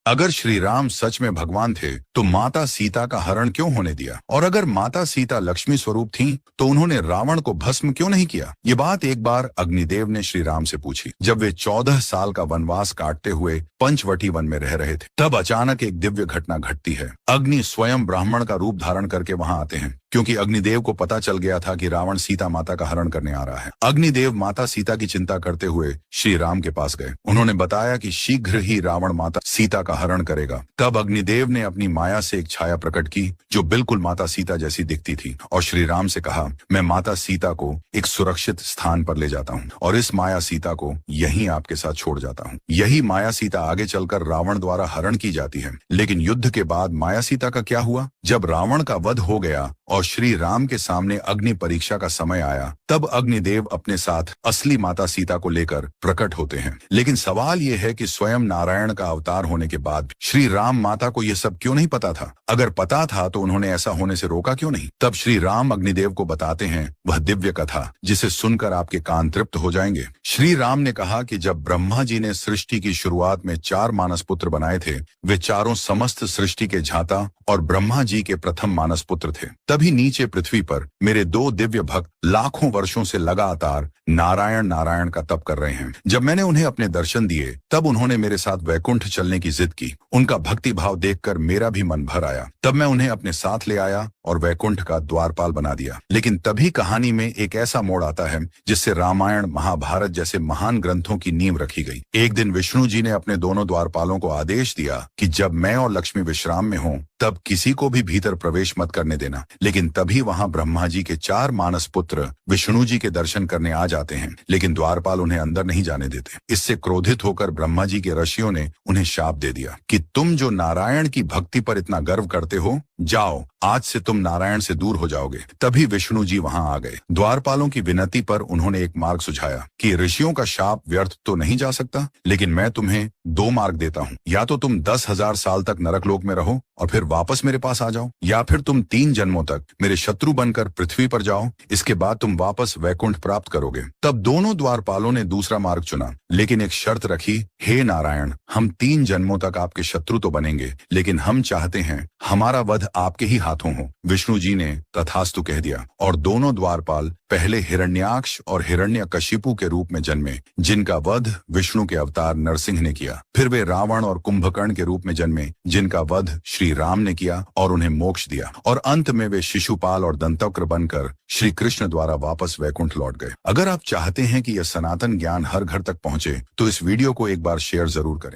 अगर श्री राम सच में भगवान थे तो माता सीता का हरण क्यों होने दिया, और अगर माता सीता लक्ष्मी स्वरूप थीं तो उन्होंने रावण को भस्म क्यों नहीं किया। ये बात एक बार अग्निदेव ने श्री राम से पूछी जब वे 14 साल का वनवास काटते हुए पंचवटी वन में रह रहे थे। तब अचानक एक दिव्य घटना घटती है। अग्नि स्वयं ब्राह्मण का रूप धारण करके वहां आते हैं, क्योंकि अग्निदेव को पता चल गया था कि रावण सीता माता का हरण करने आ रहा है। अग्निदेव माता सीता की चिंता करते हुए श्री राम के पास गए। उन्होंने बताया कि शीघ्र ही रावण माता सीता का हरण करेगा। तब अग्निदेव ने अपनी माया से एक छाया प्रकट की जो बिल्कुल माता सीता जैसी दिखती थी, और श्री राम से कहा, मैं माता सीता को एक सुरक्षित स्थान पर ले जाता हूँ और इस माया सीता को यहीं आपके साथ छोड़ जाता हूँ। यही माया सीता आगे चलकर रावण द्वारा हरण की जाती है। लेकिन युद्ध के बाद माया सीता का क्या हुआ? जब रावण का वध हो गया और श्री राम के सामने अग्नि परीक्षा का समय आया, तब अग्निदेव अपने साथ असली माता सीता को लेकर प्रकट होते हैं। लेकिन सवाल यह है कि स्वयं नारायण का अवतार होने के बाद श्री राम माता को यह सब क्यों नहीं पता था? अगर पता था तो उन्होंने ऐसा होने से रोका क्यों नहीं? तब श्री राम अग्निदेव को बताते हैं वह दिव्य कथा जिसे सुनकर आपके कान तृप्त हो जाएंगे। श्री राम ने कहा कि जब ब्रह्मा जी ने सृष्टि की शुरुआत में 4 मानस पुत्र बनाए थे, वे चारों समस्त सृष्टि के झाता और ब्रह्मा जी के प्रथम मानस पुत्र थे। तभी नीचे पृथ्वी पर मेरे 2 दिव्य भक्त लाखों वर्षों से लगातार नारायण नारायण का तप कर रहे हैं। जब मैंने उन्हें अपने दर्शन दिए तब उन्होंने मेरे साथ वैकुंठ चलने की जिद की। उनका भक्ति भाव देखकर मेरा भी मन भर आया। तब मैं उन्हें अपने साथ ले आया और वैकुंठ का द्वारपाल बना दिया। लेकिन तभी कहानी में एक ऐसा मोड़ आता है जिससे रामायण महाभारत जैसे महान ग्रंथों की नींव रखी गई। एक दिन विष्णु जी ने अपने दोनों द्वारपालों को आदेश दिया कि जब मैं और लक्ष्मी विश्राम में हों तब किसी को भी भीतर प्रवेश मत करने देना। लेकिन तभी वहां ब्रह्मा जी के 4 मानस पुत्र विष्णु जी के दर्शन करने आ जाते हैं, लेकिन द्वारपाल उन्हें अंदर नहीं जाने देते। इससे क्रोधित होकर ब्रह्मा जी के ऋषियों ने उन्हें शाप दे दिया कि तुम जो नारायण की भक्ति पर इतना गर्व करते हो, जाओ, आज से तुम नारायण से दूर हो जाओगे। तभी विष्णु जी वहां आ गए। द्वारपालों की विनती पर उन्होंने एक मार्ग सुझाया कि ऋषियों का शाप व्यर्थ तो नहीं जा सकता, लेकिन मैं तुम्हें 2 मार्ग देता हूँ। या तो तुम 10,000 साल तक नरकलोक में रहो और फिर वापस मेरे पास आ जाओ, या फिर तुम 3 जन्मों तक मेरे शत्रु बनकर पृथ्वी पर जाओ। इसके बाद तुम वापस वैकुंठ प्राप्त करोगे। तब दोनों द्वारपालों ने दूसरा मार्ग चुना, लेकिन एक शर्त रखी, हे नारायण, हम 3 जन्मों तक आपके शत्रु तो बनेंगे, लेकिन हम चाहते हैं हमारा वध आपके ही हाथों हो। विष्णु जी ने तथास्तु कह दिया और दोनों द्वारपाल पहले हिरण्याक्ष और हिरण्यकशिपु के रूप में जन्मे, जिनका वध विष्णु के अवतार नरसिंह ने किया। फिर वे रावण और कुंभकर्ण के रूप में जन्मे, जिनका वध श्री राम ने किया और उन्हें मोक्ष दिया। और अंत में वे शिशुपाल और दंतवक्र बनकर श्री कृष्ण द्वारा वापस वैकुंठ लौट गए। अगर आप चाहते हैं कि यह सनातन ज्ञान हर घर तक पहुंचे तो इस वीडियो को एक बार शेयर जरूर करें।